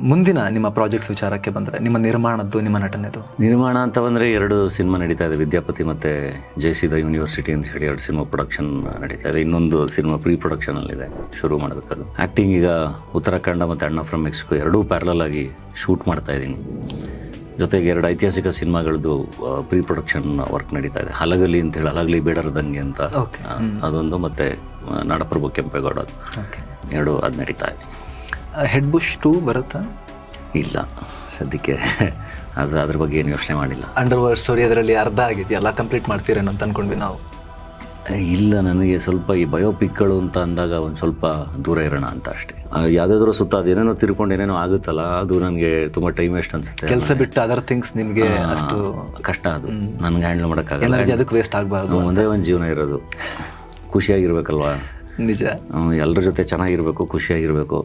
ಮುಂದಿನ ನಿಮ್ಮ ಪ್ರಾಜೆಕ್ಟ್ಸ್ ವಿಚಾರಕ್ಕೆ ಬಂದರೆ, ನಿಮ್ಮ ನಿರ್ಮಾಣದ್ದು, ನಿಮ್ಮ ನಟನೆದು? ನಿರ್ಮಾಣ ಅಂತ ಬಂದರೆ 2 ಸಿನಿಮಾ ನಡೀತಾ ಇದೆ. ವಿದ್ಯಾಪತಿ ಮತ್ತು ಜಯಸಿದ ಯೂನಿವರ್ಸಿಟಿ ಅಂತ ಹೇಳಿ 2 ಸಿನಿಮಾ ಪ್ರೊಡಕ್ಷನ್ ನಡೀತಾ ಇದೆ. ಇನ್ನೊಂದು ಸಿನಿಮಾ ಪ್ರೀ ಪ್ರೊಡಕ್ಷನಲ್ಲಿದೆ, ಶುರು ಮಾಡಬೇಕದು. ಆ್ಯಕ್ಟಿಂಗ್ ಈಗ ಉತ್ತರಾಖಂಡ ಮತ್ತು ಅಣ್ಣ ಫ್ರಮ್ ಮೆಕ್ಸಿಕೋ 2 ಪ್ಯಾರಲಲ್ ಆಗಿ ಶೂಟ್ ಮಾಡ್ತಾ ಇದ್ದೀನಿ. ಜೊತೆಗೆ 2 ಐತಿಹಾಸಿಕ ಸಿನಿಮಾಗಳದ್ದು ಪ್ರೀ ಪ್ರೊಡಕ್ಷನ್ ವರ್ಕ್ ನಡೀತಾ ಇದೆ. ಹಲಗಲಿ ಅಂತೇಳಿ, ಹಲಗಲಿ ಬೇಡರದಂಗೆ ಅಂತ ಅದೊಂದು, ಮತ್ತು ನಾಡಪ್ರಭು ಕೆಂಪೇಗೌಡ 2 ಅದು ನಡೀತಾ ಇದೆ. ಹೆಡ್ ಬುಷ್ 2 ಬರುತ್ತಾ? ಇಲ್ಲ, ಸದ್ಯಕ್ಕೆ ಅದ್ರ ಬಗ್ಗೆ ಏನು ಯೋಚನೆ ಮಾಡಿಲ್ಲ. ಅಂಡರ್ ವರ್ಲ್ಡ್ ಸ್ಟೋರಿ ಅದರಲ್ಲಿ ಅರ್ಧ ಆಗಿದೆಯಲ್ಲ, ಕಂಪ್ಲೀಟ್ ಮಾಡ್ತೀರೇನೋ ಅಂತ ಅಂದ್ಕೊಂಡ್ವಿ ನಾವು. ಇಲ್ಲ, ನನಗೆ ಸ್ವಲ್ಪ ಈ ಬಯೋಪಿಕ್ಗಳು ಅಂತ ಅಂದಾಗ ಒಂದು ಸ್ವಲ್ಪ ದೂರ ಇರೋಣ ಅಂತ ಅಷ್ಟೇ. ಯಾವುದಾದ್ರೂ ಸುತ್ತ ಅದೇನೇನೋ ತಿರ್ಕೊಂಡು ಏನೇನೋ ಆಗುತ್ತಲ್ಲ, ಅದು ನನಗೆ ತುಂಬ ಟೈಮ್ ವೇಸ್ಟ್ ಅನ್ಸುತ್ತೆ. ಕೆಲಸ ಬಿಟ್ಟು ಅದರ್ ಥಿಂಗ್ಸ್ ನಿಮಗೆ ಅಷ್ಟು ಕಷ್ಟ, ಅದು ನನಗೆ ಹ್ಯಾಂಡಲ್ ಮಾಡೋಕ್ಕಾಗಲ್ಲ. ಎನರ್ಜಿ ಅದಕ್ಕೆ ವೇಸ್ಟ್ ಆಗಬಾರ್ದು. ಒಂದೇ ಒಂದು ಜೀವನ ಇರೋದು, ಖುಷಿಯಾಗಿರ್ಬೇಕಲ್ವಾ? ನಿಜ. ಎಲ್ಲರ ಜೊತೆ ಚೆನ್ನಾಗಿರ್ಬೇಕು, ಖುಷಿಯಾಗಿರ್ಬೇಕು.